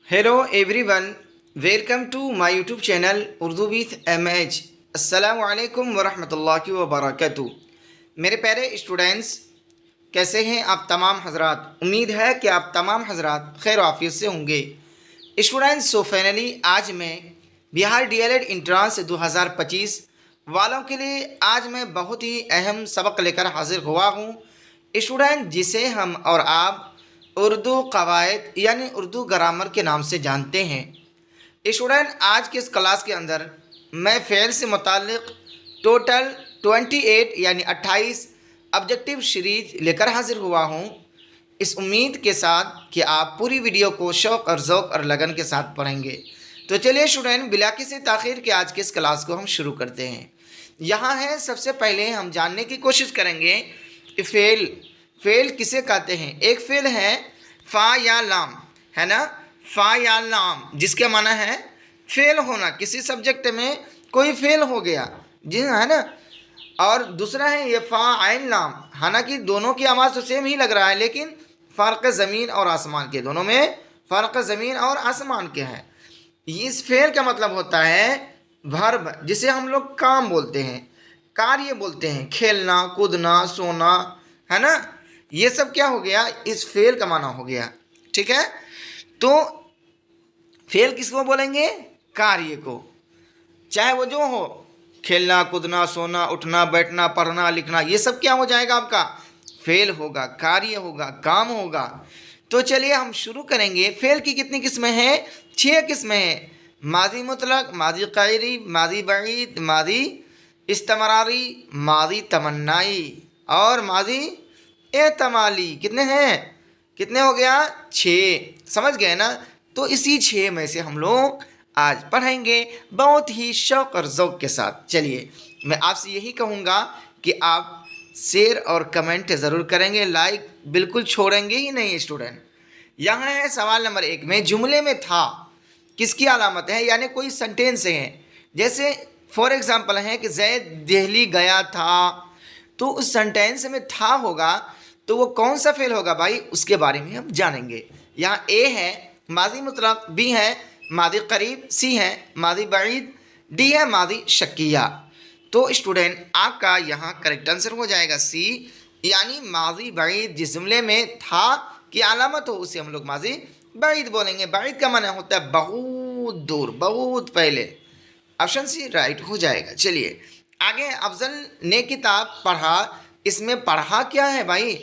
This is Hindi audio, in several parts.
Hello everyone, welcome to my YouTube channel Urdu with MH। अस्सलाम वालेकुम वरहमतुल्लाहि वबरकातुहू। मेरे प्यारे स्टूडेंट्स, कैसे हैं आप तमाम हजरात। उम्मीद है कि आप तमाम हजरात खैर आफियत से होंगे। स्टूडेंट्स, सो फाइनली आज मैं बिहार DLED इंट्रांस 2025 वालों के लिए आज मैं बहुत ही अहम सबक लेकर हाजिर हुआ हूँ स्टूडेंट, जिसे हम और आप उर्दू कवायद यानी उर्दू ग्रामर के नाम से जानते हैं। स्टूडेंट, आज के इस क्लास के अंदर मैं फ़ेल से मुतालिक टोटल 28 यानी 28 ऑब्जेक्टिव सीरीज लेकर हाजिर हुआ हूँ, इस उम्मीद के साथ कि आप पूरी वीडियो को शौक़ और ज़ौक़ और लगन के साथ पढ़ेंगे। तो चलिए स्टूडेंट, बिला किसी ताख़ीर के आज के इस क्लास को हम शुरू करते हैं। यहाँ है, सबसे पहले हम जानने की कोशिश करेंगे कि फ़ेल किसे कहते हैं। एक फ़ेल है फ़ा या लाम, है ना, फ़ा या लाम, जिसके माना है फेल होना, किसी सब्जेक्ट में कोई फेल हो गया, जी है ना। और दूसरा है ये फ़ा आइन लाम, हालांकि दोनों की आवाज़ तो सेम ही लग रहा है, लेकिन फ़र्क ज़मीन और आसमान के, दोनों में फ़र्क ज़मीन और आसमान के हैं। इस फेल का मतलब होता है वर्ब, जिसे हम लोग काम बोलते हैं, कार्य बोलते हैं, खेलना कूदना सोना, है ना। ये सब क्या हो गया, इस फेल का माना हो गया। ठीक है, तो फेल किसको बोलेंगे, कार्य को, चाहे वो जो हो, खेलना कूदना सोना उठना बैठना पढ़ना लिखना, ये सब क्या हो जाएगा, आपका फेल होगा, कार्य होगा, काम होगा। तो चलिए हम शुरू करेंगे। फेल की कितनी किस्में हैं, 6 किस्में हैं। माजी मुतलक, माजी क़ैरी, माजी बईद, माजी इस्तमरारी, माजी तमन्नाई और माजी एहतमाली। कितने हैं, कितने हो गया, 6। समझ गए ना। तो इसी 6 में से हम लोग आज पढ़ेंगे बहुत ही शौक़ और ज़ौक़ के साथ। चलिए, मैं आपसे यही कहूँगा कि आप शेयर और कमेंट ज़रूर करेंगे, लाइक बिल्कुल छोड़ेंगे ही नहीं स्टूडेंट। यहाँ है सवाल नंबर 1 में, जुमले में था किसकी अलामत है, यानी कोई सेंटेंस है, जैसे फॉर एग्जांपल है कि जैद दिल्ली गया था, तो उस सेंटेंस में था होगा, तो वो कौन सा फेल होगा भाई, उसके बारे में हम जानेंगे। यहाँ ए है माजी मुतलक, बी है मादी करीब, सी है मादी बईद, डी है मादी शक्किया। तो स्टूडेंट, आपका यहाँ करेक्ट आंसर हो जाएगा सी, यानी माजी बईद। जिस जुमले में था की अलामत हो उसे हम लोग माजी बईद बोलेंगे। बईद का माना होता है बहुत दूर, बहुत पहले। ऑप्शन सी राइट हो जाएगा। चलिए आगे, अफजल ने किताब पढ़ा, इसमें पढ़ा क्या है भाई,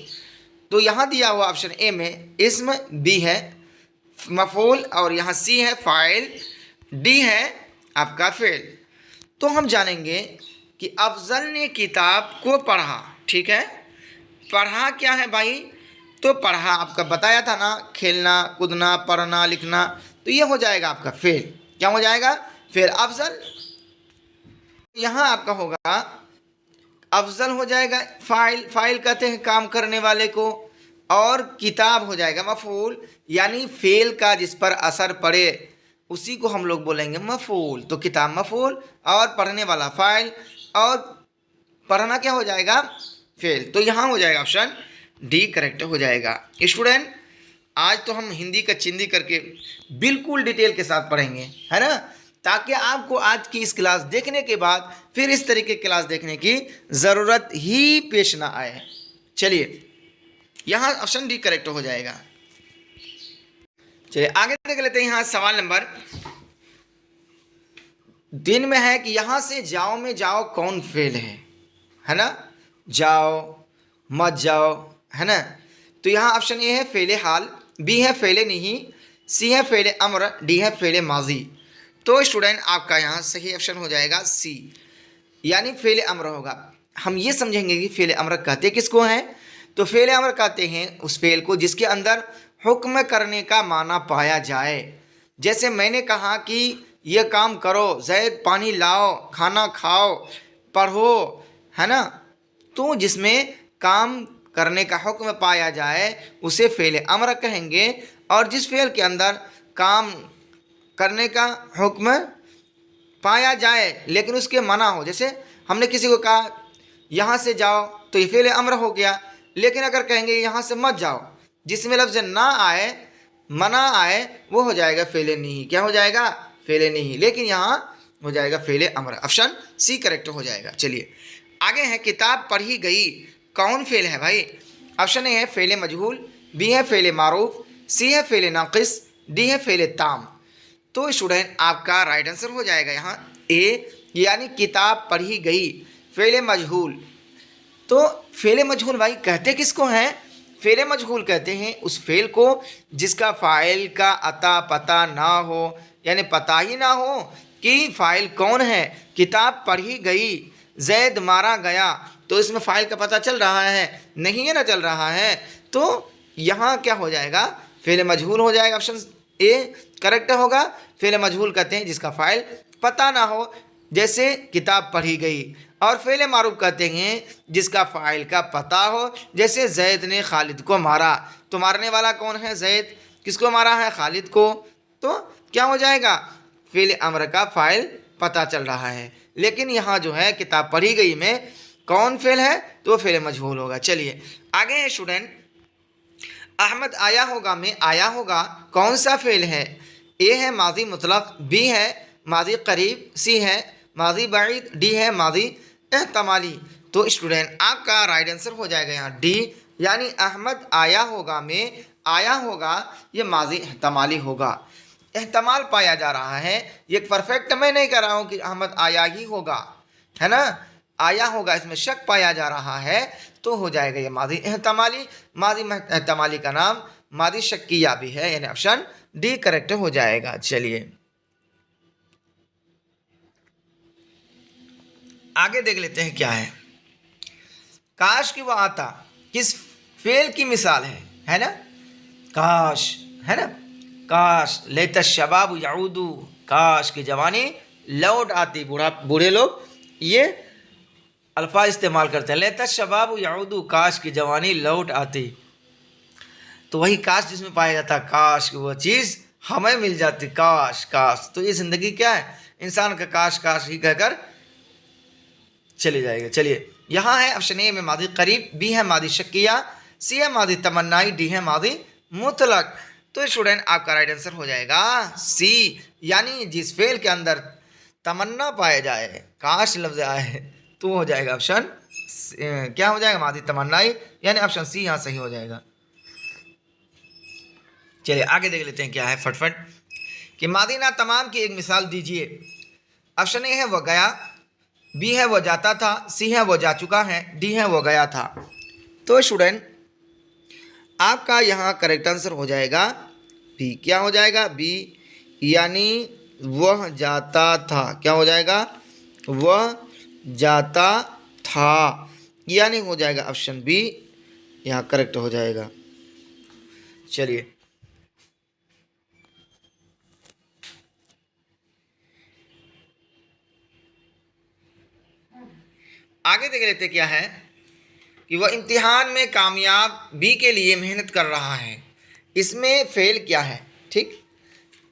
तो यहाँ दिया हुआ ऑप्शन ए में इस्म, बी है मफूल और यहाँ सी है फ़ाइल, डी है आपका फेल। तो हम जानेंगे कि अफजल ने किताब को पढ़ा। ठीक है, पढ़ा क्या है भाई, तो पढ़ा आपका बताया था ना, खेलना कूदना पढ़ना लिखना, तो ये हो जाएगा आपका फेल। क्या हो जाएगा, फिर अफजल। यहाँ आपका होगा अफजल हो जाएगा फ़ाइल, फ़ाइल कहते हैं काम करने वाले को, और किताब हो जाएगा मफूल, यानी फेल का जिस पर असर पड़े उसी को हम लोग बोलेंगे मफूल। तो किताब मफूल और पढ़ने वाला फ़ाइल, और पढ़ना क्या हो जाएगा, फेल। तो यहाँ हो जाएगा ऑप्शन डी करेक्ट हो जाएगा। स्टूडेंट, आज तो हम हिंदी का चिंदी करके बिल्कुल डिटेल के साथ पढ़ेंगे, है ना, ताकि आपको आज की इस क्लास देखने के बाद फिर इस तरीके की क्लास देखने की ज़रूरत ही पेश ना आए। चलिए, यहाँ ऑप्शन डी करेक्ट हो जाएगा। चलिए आगे देख लेते हैं। यहाँ सवाल नंबर 3 में है कि यहाँ से जाओ में जाओ कौन फेल है ना, जाओ मत जाओ, है ना। तो यहाँ ऑप्शन ए है फेले हाल, बी है फेले नहीं, सी है फेले अम्र, डी है फेले माजी। तो स्टूडेंट, आपका यहाँ सही ऑप्शन हो जाएगा सी, यानी फेले अम्र होगा। हम ये समझेंगे कि फेले अम्र कहते किसको हैं, तो फेले अम्र कहते हैं उस फेल को जिसके अंदर हुक्म करने का माना पाया जाए। जैसे मैंने कहा कि ये काम करो, जैद पानी लाओ, खाना खाओ, पढ़ो, है ना, तो जिसमें काम करने का हुक्म पाया जाए उसे फेल अम्र कहेंगे। और जिस फेल के अंदर काम करने का हुक्म पाया जाए लेकिन उसके मना हो, जैसे हमने किसी को कहा यहाँ से जाओ, तो ये फेल अम्र हो गया। लेकिन अगर कहेंगे यहाँ से मत जाओ, जिसमें लफ्ज़ ना आए, मना आए वो हो जाएगा फेले नहीं। क्या हो जाएगा? फेले नहीं। लेकिन यहाँ हो जाएगा फेले अमर। ऑप्शन सी करेक्ट हो जाएगा। चलिए आगे है, किताब पढ़ी गई कौन फेल है भाई? ऑप्शन ए है फेले मजहूल, बी है फेले मारूफ, सी है फेले नाकिस, डी है फेले ताम। तो स्टूडेंट आपका राइट आंसर हो जाएगा यहाँ ए, यानी किताब पढ़ी गई फेले मजहूल। तो फेले मजहूल भाई कहते किसको हैं? फेले मजहूल कहते हैं उस फेल को जिसका फ़ाइल का अता पता ना हो, यानी पता ही ना हो कि फ़ाइल कौन है। किताब पढ़ी गई, जैद मारा गया, तो इसमें फ़ाइल का पता चल रहा है? नहीं है ना चल रहा है। तो यहाँ क्या हो जाएगा? फेले मजहूल हो जाएगा। ऑप्शन ए करेक्ट होगा। फेले मजहूल कहते हैं जिसका फ़ाइल पता ना हो, जैसे किताब पढ़ी गई। और फेले मारूफ कहते हैं जिसका फ़ाइल का पता हो, जैसे जैद ने खालिद को मारा। तो मारने वाला कौन है? जैद। किसको मारा है? खालिद को। तो क्या हो जाएगा? फेल अमर का फ़ाइल पता चल रहा है। लेकिन यहाँ जो है किताब पढ़ी गई में कौन फेल है? तो फेल मजहूल होगा। चलिए आगे है स्टूडेंट, अहमद आया होगा में आया होगा कौन सा फेल है? ए है माजी मुतलक, बी है माजी करीब, सी है माजी बाइद, डी है माजी एहतमाली। तो स्टूडेंट आपका राइट आंसर हो जाएगा यहाँ डी, यानी अहमद आया होगा में आया होगा ये माजी एहतमाली होगा। एहतमाल पाया जा रहा है, ये परफेक्ट मैं नहीं कर रहा हूँ कि अहमद आया ही होगा, है ना। आया होगा इसमें शक पाया जा रहा है, तो हो जाएगा ये माजी एहतमाली। माजी एहतमाली का नाम माजी शक्किया भी है, यानी ऑप्शन डी करेक्ट हो जाएगा। चलिए आगे देख लेते हैं क्या है। काश कि वह आता किस फेल की मिसाल है ना। काश, है ना। काश लेत शबाब याऊदू, काश की जवानी लौट आती। बूढ़े लोग ये अल्फाज इस्तेमाल करते हैं, लेत शबाब याऊदू, काश की जवानी लौट आती। तो वही काश जिसमें पाया जाता, काश की वो चीज़ हमें मिल जाती। काश काश, तो ये ज़िंदगी क्या है? इंसान का काश काश ही कहकर चली जाएगा। चलिए यहाँ है ऑप्शन ए में मादी करीब, बी है मादी शक्किया, सी है मादी तमन्नाई, डी है मादी मुतलक। तो स्टूडेंट आपका राइट आंसर हो जाएगा सी, यानी जिस फेल के अंदर तमन्ना पाया जाए, काश लफ्ज आए, तो हो जाएगा ऑप्शन क्या हो जाएगा? मादी तमन्नाई, यानी ऑप्शन सी यहाँ सही हो जाएगा। चलिए आगे देख लेते हैं क्या है फटफट, कि मादी ना तमाम की एक मिसाल दीजिए। ऑप्शन ए है वह गया, बी है वो जाता था, सी है वो जा चुका है, डी है वो गया था। तो स्टूडेंट आपका यहाँ करेक्ट आंसर हो जाएगा बी। क्या हो जाएगा? बी, यानी वह जाता था। क्या हो जाएगा? वह जाता था, यानी हो जाएगा ऑप्शन बी यहाँ करेक्ट हो जाएगा। चलिए आगे देख लेते क्या है, कि वह इम्तिहान में कामयाब बी के लिए मेहनत कर रहा है। इसमें फेल क्या है? ठीक,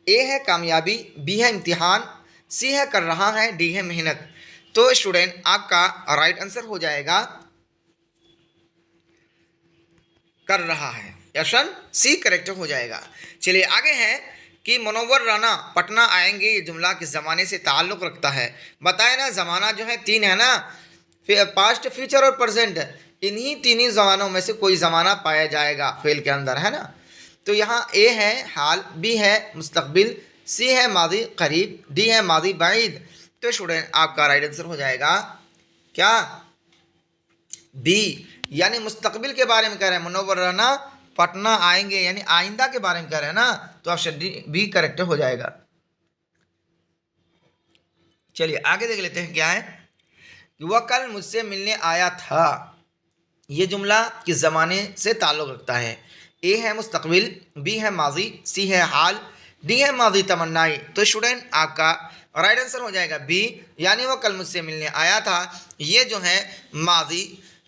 ए है कामयाबी, बी है इम्तिहान, सी है कर रहा है, डी है मेहनत। तो स्टूडेंट आपका राइट आंसर हो जाएगा कर रहा है, ऑप्शन सी करेक्ट हो जाएगा। चलिए आगे है, कि मुनव्वर राना पटना आएंगे, ये जुमला किस ज़माने से ताल्लुक़ रखता है? बताए ना, ज़माना जो है तीन है ना, पास्ट, फ्यूचर और प्रेजेंट। इन्हीं तीन ज़मानों में से कोई ज़माना पाया जाएगा फेल के अंदर, है ना। तो यहाँ ए है हाल, बी है मुस्तकबिल, सी है मादी करीब, डी है मादी बाइद। तो स्टूडेंट आपका राइट आंसर हो जाएगा क्या? बी, यानी मुस्तकबिल के बारे में कह रहे हैं। मुनव्वर राना पटना आएंगे, यानी आइंदा के बारे में कह रहे हैं ना, तो ऑप्शन डी बी करेक्ट हो जाएगा। चलिए आगे देख लेते हैं क्या है, वह कल मुझसे मिलने आया था। ये जुमला किस ज़माने से ताल्लुक़ रखता है? ए है मुस्तकबिल, बी है माजी, सी है हाल, डी है माजी तमन्नाई। तो स्टूडेंट आपका राइट आंसर हो जाएगा बी, यानी वह कल मुझसे मिलने आया था। ये जो है माजी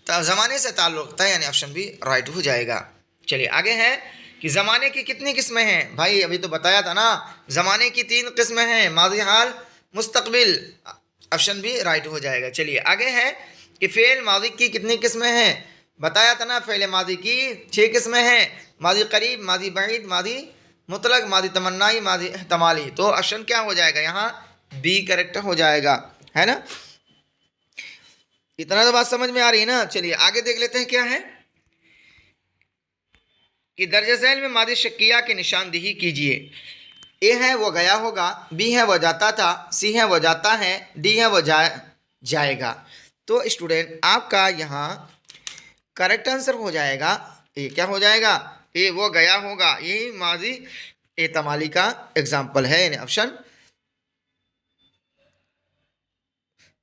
ज़माने से ताल्लुक़ रखता है, यानी ऑप्शन बी राइट हो जाएगा। चलिए आगे है, कि ज़माने की कितनी किस्में हैं? भाई अभी तो बताया था ना, ज़माने की तीन किस्में हैं, माजी, हाल, मुस्तकबिल। ऑप्शन बी राइट हो जाएगा। चलिए आगे है, कि फ़ेल माजी की कितनी किस्में हैं? बताया था ना, फ़ेल माजी की 6 किस्में हैं, माजी करीब, माजी बाइद, माजी मुतलक, मादी तमन्नाई, मादी एहतमाली। तो ऑप्शन क्या हो जाएगा यहाँ? बी करेक्ट हो जाएगा, है ना। इतना तो बात समझ में आ रही है ना। चलिए आगे देख लेते हैं क्या है कि दर्ज झैल में मादी शक्किया की निशानदेही कीजिए। ए है वो गया होगा, बी है वो जाता था, सी है वो जाता है, डी है वो जाएगा। तो स्टूडेंट आपका यहाँ करेक्ट आंसर हो जाएगा ए। क्या हो जाएगा? ए वो गया होगा। ये माजी एतमाली का एग्जाम्पल है, यानी ऑप्शन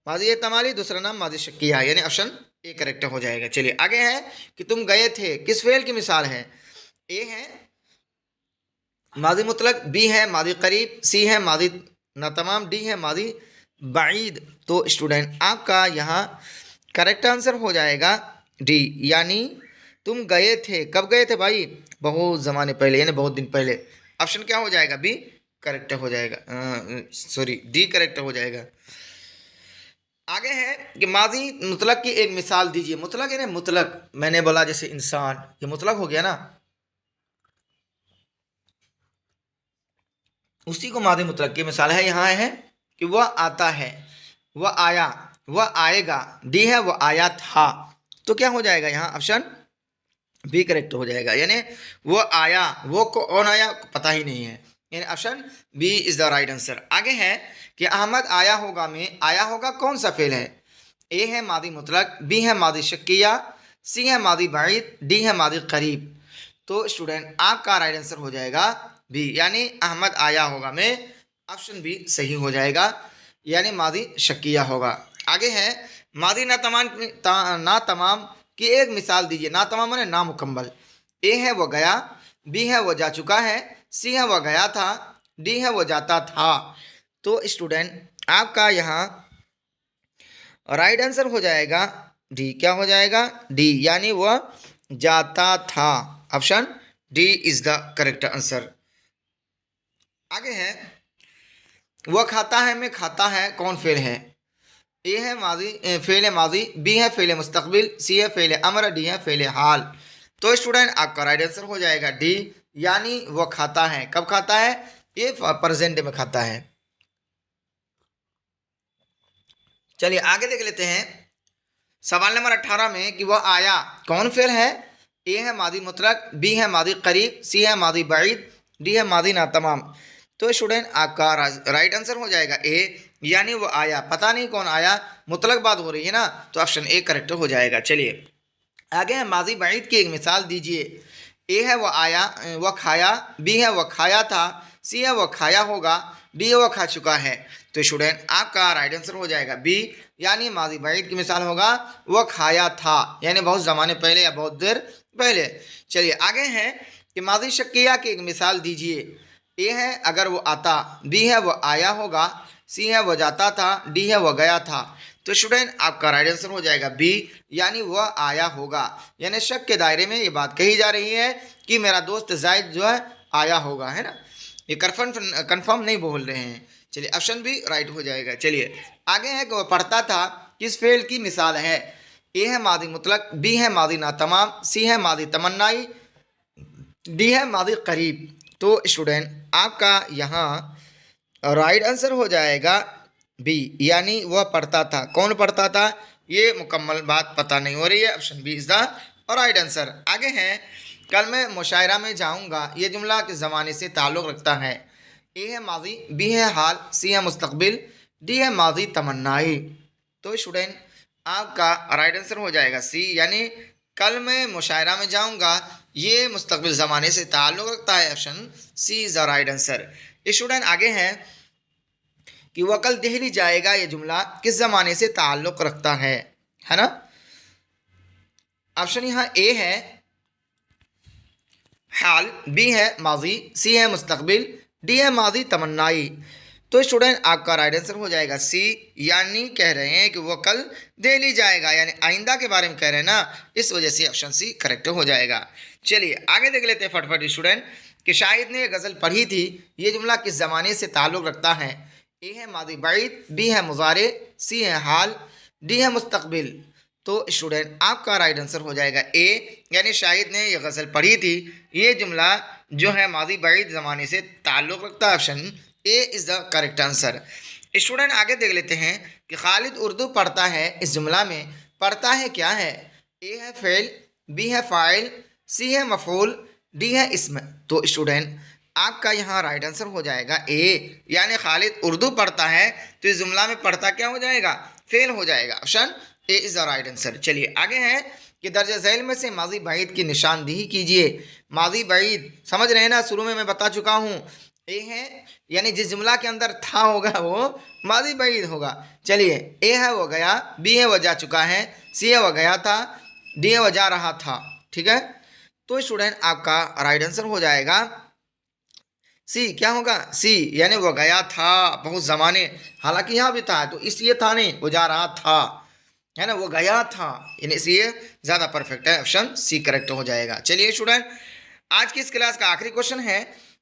माजी एतमाली, दूसरा नाम माजी शक्किया, यानी ऑप्शन ए करेक्ट हो जाएगा। चलिए आगे है कि तुम गए थे, किस फेल की मिसाल है? ए है माजी मुतलक, बी है माजी करीब, सी है माजी नातमाम, डी है माजी बाईद। तो स्टूडेंट आपका यहाँ करेक्ट आंसर हो जाएगा डी, यानी तुम गए थे। कब गए थे भाई? बहुत ज़माने पहले, यानी बहुत दिन पहले। ऑप्शन क्या हो जाएगा? बी करेक्ट हो जाएगा, सॉरी डी करेक्ट हो जाएगा। आगे है कि माजी मुतलक की एक मिसाल दीजिए। मुतलक यानी मुतलक, मैंने बोला जैसे इंसान, ये मुतलक हो गया ना, उसी को मादी मुतलक की मिसाल है। यहाँ है कि वह आता है, वह आया, वह आएगा। डी है वो आया था। तो क्या हो जाएगा यहाँ? ऑप्शन बी करेक्ट हो जाएगा, यानी वो आया, वो कौन आया पता ही नहीं है, यानी option B is the right answer. आगे है कि अहमद आया होगा में आया होगा कौन सा फेल है? ए है मादी मुतलक, बी है मादी शक्किया, सी है मादी बाइद, डी है मादी करीब। तो स्टूडेंट आपका राइट आंसर हो जाएगा बी, यानी अहमद आया होगा में ऑप्शन बी सही हो जाएगा, यानी मादी शक्किया होगा। आगे है मादी ना तमाम की एक मिसाल दीजिए। ना तमाम माने ना मुकम्मल। ए है वो गया, बी है वो जा चुका है, सी है वो गया था, डी है वो जाता था। तो स्टूडेंट आपका यहाँ राइट आंसर हो जाएगा डी। क्या हो जाएगा? डी, यानी वह जाता था। Option D is the correct answer. आगे है वह खाता है में खाता है कौन फेल है? ए है माजी फेल माजी, बी है फेल मुस्तकबिल, सी है फेल अमर, डी है फेल हाल। तो स्टूडेंट आपका राइट आंसर हो जाएगा डी, यानी वह खाता है। कब खाता है? ये प्रेजेंट में खाता है। चलिए आगे देख लेते हैं सवाल नंबर 18 में कि वह आया कौन फेल है? ए है मादी मुतलक, बी है मादी करीब, सी है मादी बाइद, डी है मादी नातमाम। तो स्टूडेंट आपका राइट आंसर हो जाएगा ए, यानी वो आया। पता नहीं कौन आया, मुतलक बात हो रही है ना, तो ऑप्शन ए करेक्ट हो जाएगा। चलिए आगे है माजी बाइद की एक मिसाल दीजिए। ए है वो आया, वह खाया, बी है वह खाया था, सी है वह खाया होगा, डी है वह खा चुका है। तो स्टूडेंट आपका राइट आंसर हो जाएगा बी, यानी माजी बाइद की मिसाल होगा वह खाया था, यानी बहुत ज़माने पहले या बहुत देर पहले। चलिए आगे है कि माजी शक्किया की एक मिसाल दीजिए। ए है अगर वो आता, बी है वो आया होगा, सी है वो जाता था, डी है वो गया था। तो स्टूडेंट आपका राइट आंसर हो जाएगा बी, यानी वह आया होगा, यानी शक के दायरे में ये बात कही जा रही है कि मेरा दोस्त जायद जो है आया होगा, है ना। ये कन्फर्म नहीं बोल रहे हैं। चलिए ऑप्शन बी राइट हो जाएगा। चलिए आगे है कि वह पढ़ता था किस फेल की मिसाल है? ए है मादी मुतलक, बी है मादी नातमाम, सी है मादी तमन्नाई, डी है मादी करीब। तो स्टूडेंट आपका यहाँ राइट आंसर हो जाएगा बी, यानी वह पढ़ता था। कौन पढ़ता था? ये मुकम्मल बात पता नहीं हो रही है। Option B is the right answer. आगे है कल मैं मुशायरा में जाऊंगा, ये जुमला किस ज़माने से ताल्लुक़ रखता है? ए है माजी, बी है हाल, सी है मुस्तकबिल, डी है माजी तमन्नाई। तो स्टूडेंट आपका राइट आंसर हो जाएगा सी, यानी कल मैं मुशायरा में जाऊंगा ये मुस्तकबिल ज़माने से ताल्लुक़ रखता है। Option C is the right answer. Student आगे है कि वह कल दिल्ली जाएगा, ये जुमला किस ज़माने से ताल्लुक़ रखता है ना। ऑप्शन यहाँ ए है हाल, बी है माजी, सी है मुस्तकबिल, डी है माजी तमन्नाई। तो स्टूडेंट आपका राइट आंसर हो जाएगा सी, यानी कह रहे हैं कि वो कल दिल्ली जाएगा, यानी आइंदा के बारे में कह रहे हैं ना, इस वजह से ऑप्शन सी करेक्ट हो जाएगा। चलिए आगे देख लेते हैं फटाफट स्टूडेंट कि शाहिद ने गज़ल पढ़ी थी, ये जुमला किस ज़माने से ताल्लुक़ रखता है? ए है मादी बाइद, बी है मुजारे, सी है हाल, डी है मुस्तकबिल। तो स्टूडेंट आपका राइट आंसर हो जाएगा ए, यानी शाहिद ने ये गज़ल पढ़ी थी। ये जुमला जो है माजी बईद ज़माने से ताल्लुक़ रखता है। Option A is the correct answer. Student आगे देख लेते हैं कि खालिद उर्दू पढ़ता है, इस जुमला में पढ़ता है क्या है? ए है फ़ेल, बी है फ़ाइल, सी है मफ़ूल, डी है इस्म। तो स्टूडेंट आपका यहाँ राइट आंसर हो जाएगा ए, यानी खालिद उर्दू पढ़ता है तो इस जुमला में पढ़ता क्या हो जाएगा? फ़ेल हो जाएगा। Option A is the right answer. चलिए आगे है कि दर्ज झैल में से माजी बईद की निशानदेही कीजिए। माजी बईद समझ रहे हैं ना, शुरू में मैं बता चुका हूँ। ए है यानी जिस जुमला के अंदर था होगा वो माजी बईद होगा। चलिए ए है वो गया, बी है वो जा चुका है, सी है वो गया था, डी है वो जा रहा था। ठीक है, तो स्टूडेंट आपका राइट आंसर हो जाएगा सी। क्या होगा? सी, यानी वो गया था बहुत ज़माने, हालांकि यहाँ भी था तो इसलिए था नहीं, वो जा रहा था, है ना, वो गया था, यानी इसलिए ज़्यादा परफेक्ट है। ऑप्शन सी करेक्ट हो जाएगा। चलिए स्टूडेंट आज की इस क्लास का आखिरी क्वेश्चन है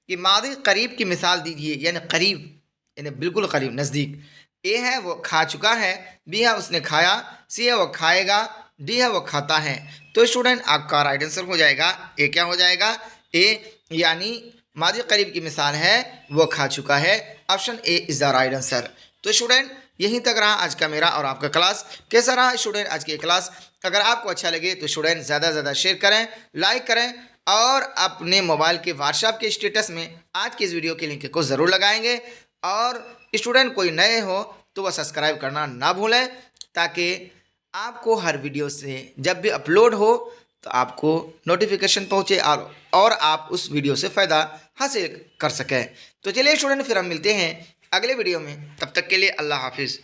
कि मादी करीब की मिसाल दीजिए, यानी करीब यानी बिल्कुल करीब, नज़दीक। ए है वो खा चुका है, बी है उसने खाया, सी है वो खाएगा, डी है वो खाता है। तो स्टूडेंट आपका राइट आंसर हो जाएगा ए। क्या हो जाएगा? ए, यानी मादी करीब की मिसाल है वो खा चुका है। Option A is the right answer. तो स्टूडेंट यहीं तक रहा आज का मेरा और आपका क्लास। कैसा रहा स्टूडेंट आज की क्लास? अगर आपको अच्छा लगे तो स्टूडेंट ज़्यादा से ज़्यादा शेयर करें, लाइक करें और अपने मोबाइल के व्हाट्सएप के स्टेटस में आज की इस वीडियो के लिंक को ज़रूर लगाएंगे। और स्टूडेंट कोई नए हो तो वह सब्सक्राइब करना ना भूलें, ताकि आपको हर वीडियो से जब भी अपलोड हो तो आपको नोटिफिकेशन पहुँचे और आप उस वीडियो से फ़ायदा हासिल कर सकें। तो चलिए स्टूडेंट फिर हम मिलते हैं अगले वीडियो में, तब तक के लिए अल्लाह हाफिज़।